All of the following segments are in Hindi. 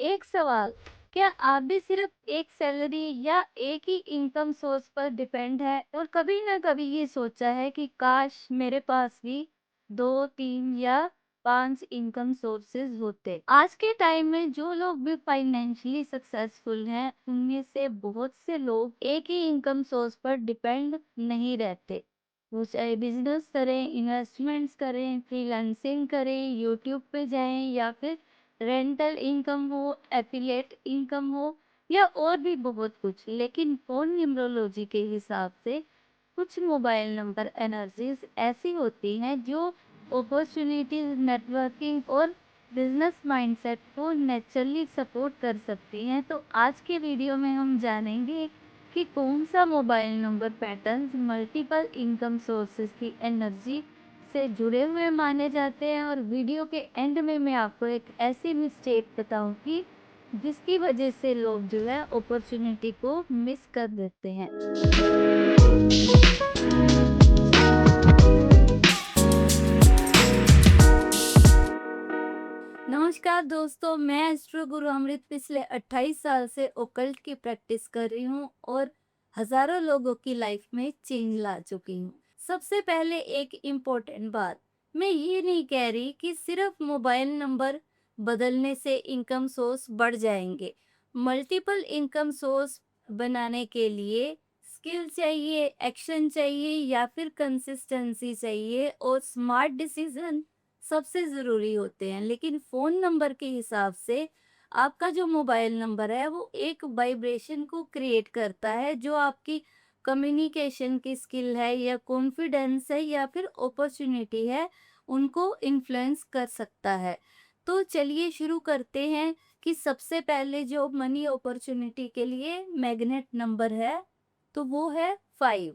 एक सवाल, क्या आप भी सिर्फ एक सैलरी या एक ही इनकम सोर्स पर डिपेंड है और कभी ना कभी ये सोचा है कि काश मेरे पास भी 2, 3 या 5 इनकम सोर्सेज होते। आज के टाइम में जो लोग भी फाइनेंशियली सक्सेसफुल हैं, उनमें से बहुत से लोग एक ही इनकम सोर्स पर डिपेंड नहीं रहते। वो चाहे बिजनेस करें, इन्वेस्टमेंट्स करें, फ्रीलांसिंग करें, यूट्यूब पे जाएं या फिर रेंटल इनकम हो, एफिलिएट इनकम हो या और भी बहुत कुछ। लेकिन फोन न्यूमरोलॉजी के हिसाब से कुछ मोबाइल नंबर एनर्जीज ऐसी होती हैं जो अपॉर्चुनिटीज, नेटवर्किंग और बिजनेस माइंडसेट को नेचुरली सपोर्ट कर सकती हैं। तो आज के वीडियो में हम जानेंगे कि कौन सा mobile number patterns multiple income sources की एनर्जी से जुड़े हुए माने जाते हैं। और वीडियो के एंड में मैं आपको एक ऐसी मिस्टेक बताऊंगी जिसकी वजह से लोग जो है अपॉर्चुनिटी को मिस कर देते हैं। नमस्कार दोस्तों, मैं एस्ट्रो गुरु अमृत पिछले 28 साल से ओकल्ट की प्रैक्टिस कर रही हूँ और हजारों लोगों की लाइफ में चेंज ला चुकी हूँ। सबसे पहले एक इम्पोर्टेंट बात, मैं ये नहीं कह रही कि सिर्फ मोबाइल नंबर बदलने से इनकम सोर्स बढ़ जाएंगे। मल्टीपल इनकम सोर्स बनाने के लिए स्किल चाहिए, एक्शन चाहिए या फिर कंसिस्टेंसी चाहिए और स्मार्ट डिसीजन सबसे ज़रूरी होते हैं। लेकिन फ़ोन नंबर के हिसाब से आपका जो मोबाइल नंबर है वो एक वाइब्रेशन को क्रिएट करता है जो आपकी कम्युनिकेशन की स्किल है या कॉन्फिडेंस है या फिर अपॉर्चुनिटी है, उनको इन्फ्लुएंस कर सकता है। तो चलिए शुरू करते हैं कि सबसे पहले जो मनी अपॉर्चुनिटी के लिए मैग्नेट नंबर है तो वो है 5।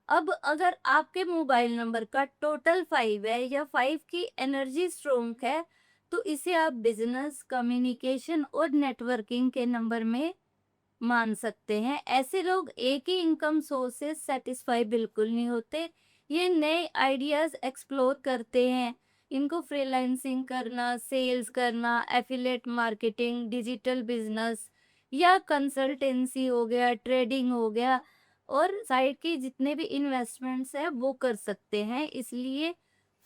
अब अगर आपके मोबाइल नंबर का टोटल 5 है या 5 की एनर्जी स्ट्रोंग है तो इसे आप बिजनेस, कम्युनिकेशन और नेटवर्किंग के नंबर में मान सकते हैं। ऐसे लोग एक ही इनकम सोर्स से सेटिस्फाई बिल्कुल नहीं होते। ये नए आइडियाज एक्सप्लोर करते हैं। इनको फ्रीलांसिंग करना, सेल्स करना, एफिलिएट मार्केटिंग, डिजिटल बिजनेस या कंसल्टेंसी हो गया, ट्रेडिंग हो गया और साइड के जितने भी इन्वेस्टमेंट्स हैं वो कर सकते हैं। इसलिए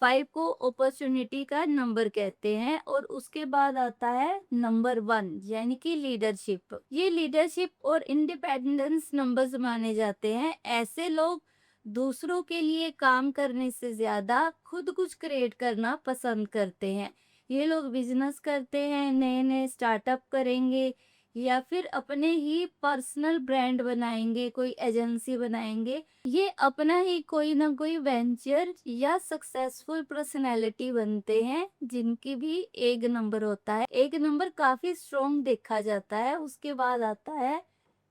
5 को अपॉर्चुनिटी का नंबर कहते हैं। और उसके बाद आता है नंबर 1 यानी कि लीडरशिप। ये लीडरशिप और इंडिपेंडेंस नंबर्स माने जाते हैं। ऐसे लोग दूसरों के लिए काम करने से ज्यादा खुद कुछ क्रिएट करना पसंद करते हैं। ये लोग बिजनेस करते हैं, नए नए स्टार्टअप करेंगे या फिर अपने ही पर्सनल ब्रांड बनाएंगे, कोई एजेंसी बनाएंगे। ये अपना ही कोई ना कोई वेंचर या सक्सेसफुल पर्सनैलिटी बनते हैं जिनकी भी एक नंबर होता है। एक नंबर काफी स्ट्रॉन्ग देखा जाता है। उसके बाद आता है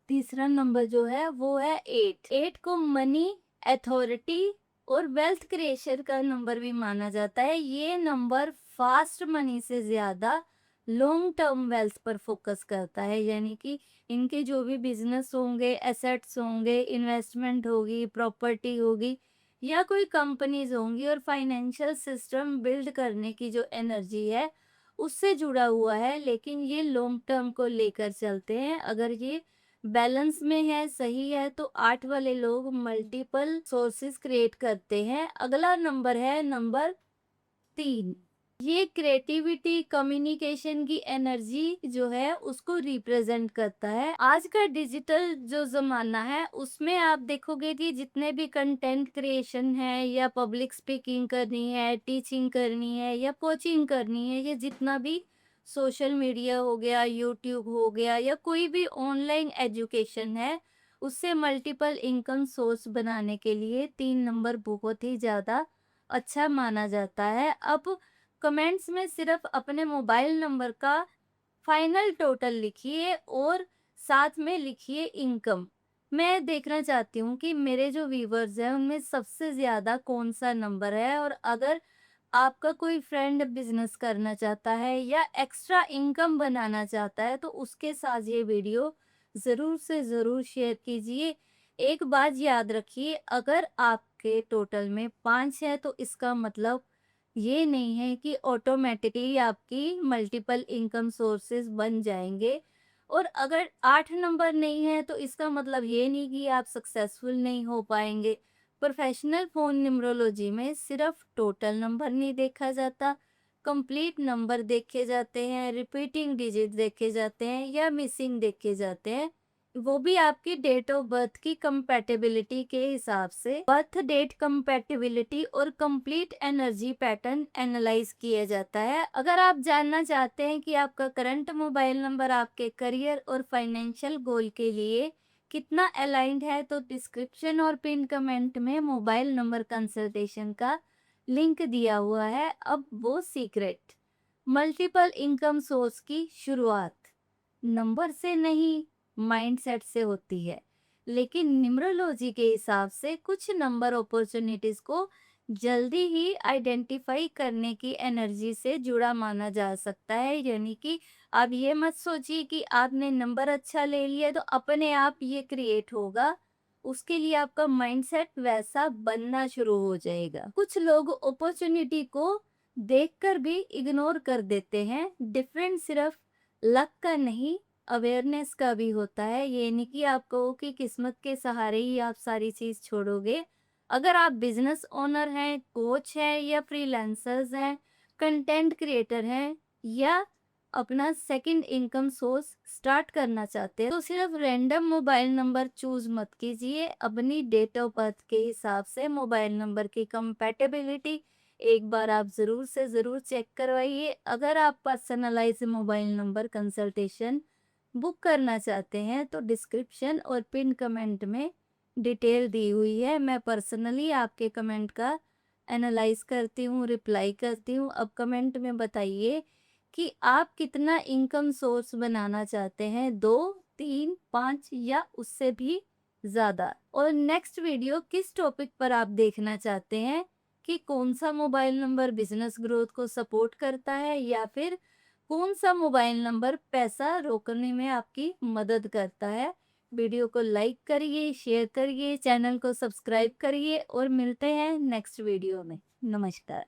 तीसरा नंबर जो है वो है 8। 8 को मनी, अथॉरिटी और वेल्थ क्रिएशन का नंबर भी माना जाता है। ये नंबर फास्ट मनी से ज्यादा लॉन्ग टर्म वेल्थ पर फोकस करता है। यानी कि इनके जो भी बिजनेस होंगे, एसेट्स होंगे, इन्वेस्टमेंट होगी, प्रॉपर्टी होगी या कोई कंपनीज होंगी और फाइनेंशियल सिस्टम बिल्ड करने की जो एनर्जी है उससे जुड़ा हुआ है। लेकिन ये लॉन्ग टर्म को लेकर चलते हैं। अगर ये बैलेंस में है, सही है, तो 8 वाले लोग मल्टीपल सोर्सेस क्रिएट करते हैं। अगला नंबर है नंबर 3। ये क्रिएटिविटी, कम्युनिकेशन की एनर्जी जो है उसको रिप्रेजेंट करता है। आज का डिजिटल जो जमाना है उसमें आप देखोगे कि जितने भी कंटेंट क्रिएशन है या पब्लिक स्पीकिंग करनी है, टीचिंग करनी है या कोचिंग करनी है, ये जितना भी सोशल मीडिया हो गया, यूट्यूब हो गया या कोई भी ऑनलाइन एजुकेशन है, उससे मल्टीपल इनकम सोर्स बनाने के लिए 3 नंबर बहुत ही ज्यादा अच्छा माना जाता है। अब कमेंट्स में सिर्फ अपने मोबाइल नंबर का फाइनल टोटल लिखिए और साथ में लिखिए इनकम। मैं देखना चाहती हूँ कि मेरे जो व्यूवर्स हैं उनमें सबसे ज्यादा कौन सा नंबर है। और अगर आपका कोई फ्रेंड बिजनेस करना चाहता है या एक्स्ट्रा इनकम बनाना चाहता है तो उसके साथ ये वीडियो जरूर से जरूर शेयर कीजिए। एक बात याद रखिए, अगर आपके टोटल में 5 है तो इसका मतलब ये नहीं है कि ऑटोमेटिकली आपकी मल्टीपल इनकम सोर्सेज बन जाएंगे। और अगर 8 नंबर नहीं है तो इसका मतलब ये नहीं कि आप सक्सेसफुल नहीं हो पाएंगे। प्रोफेशनल फोन न्यूमरोलॉजी में सिर्फ टोटल नंबर नहीं देखा जाता, कंप्लीट नंबर देखे जाते हैं, रिपीटिंग डिजिट देखे जाते हैं या मिसिंग देखे जाते हैं। वो भी आपकी डेट ऑफ बर्थ की कंपैटिबिलिटी के हिसाब से। बर्थ डेट कंपैटिबिलिटी और कंप्लीट एनर्जी पैटर्न एनालाइज किया जाता है। अगर आप जानना चाहते हैं कि आपका करंट मोबाइल नंबर आपके करियर और फाइनेंशियल गोल के लिए कितना अलाइंड है, तो डिस्क्रिप्शन और पिन कमेंट में मोबाइल नंबर कंसल्टेशन का लिंक दिया हुआ है। अब वो सीक्रेट। मल्टीपल इनकम सोर्स की शुरुआत नंबर से नहीं, माइंडसेट से होती है। लेकिन न्यूमरोलॉजी के हिसाब से कुछ नंबर अपॉर्चुनिटीज को जल्दी ही आइडेंटिफाई करने की एनर्जी से जुड़ा माना जा सकता है। यानी कि आप ये मत सोचिए कि आपने नंबर अच्छा ले लिया तो अपने आप ये क्रिएट होगा। उसके लिए आपका माइंडसेट वैसा बनना शुरू हो जाएगा। कुछ लोग अपॉर्चुनिटी को देखकर भी इग्नोर कर देते हैं। डिफरेंट सिर्फ लक का नहीं, अवेयरनेस का भी होता है। ये नहीं कि आप कहो कि किस्मत के सहारे ही आप सारी चीज छोड़ोगे। अगर आप बिजनेस ओनर हैं, कोच हैं या फ्रीलांसर्स हैं, कंटेंट क्रिएटर हैं या अपना सेकंड इनकम सोर्स स्टार्ट करना चाहते हैं, तो सिर्फ रैंडम मोबाइल नंबर चूज मत कीजिए। अपनी डेट ऑफ बर्थ के हिसाब से मोबाइल नंबर की कंपैटिबिलिटी एक बार आप ज़रूर से ज़रूर चेक करवाइए। अगर आप personalise mobile number consultation book करना चाहते हैं तो डिस्क्रिप्शन और पिन कमेंट में डिटेल दी हुई है। मैं पर्सनली आपके कमेंट का एनालाइज करती हूँ, रिप्लाई करती हूँ। अब कमेंट में बताइए कि आप कितना इनकम सोर्स बनाना चाहते हैं, 2, 3, 5 या उससे भी ज़्यादा। और नेक्स्ट वीडियो किस टॉपिक पर आप देखना चाहते हैं, कि कौन सा मोबाइल नंबर बिजनेस ग्रोथ को सपोर्ट करता है या फिर कौन सा मोबाइल नंबर पैसा रोकने में आपकी मदद करता है। वीडियो को लाइक करिए, शेयर करिए, चैनल को सब्सक्राइब करिए और मिलते हैं नेक्स्ट वीडियो में। नमस्कार।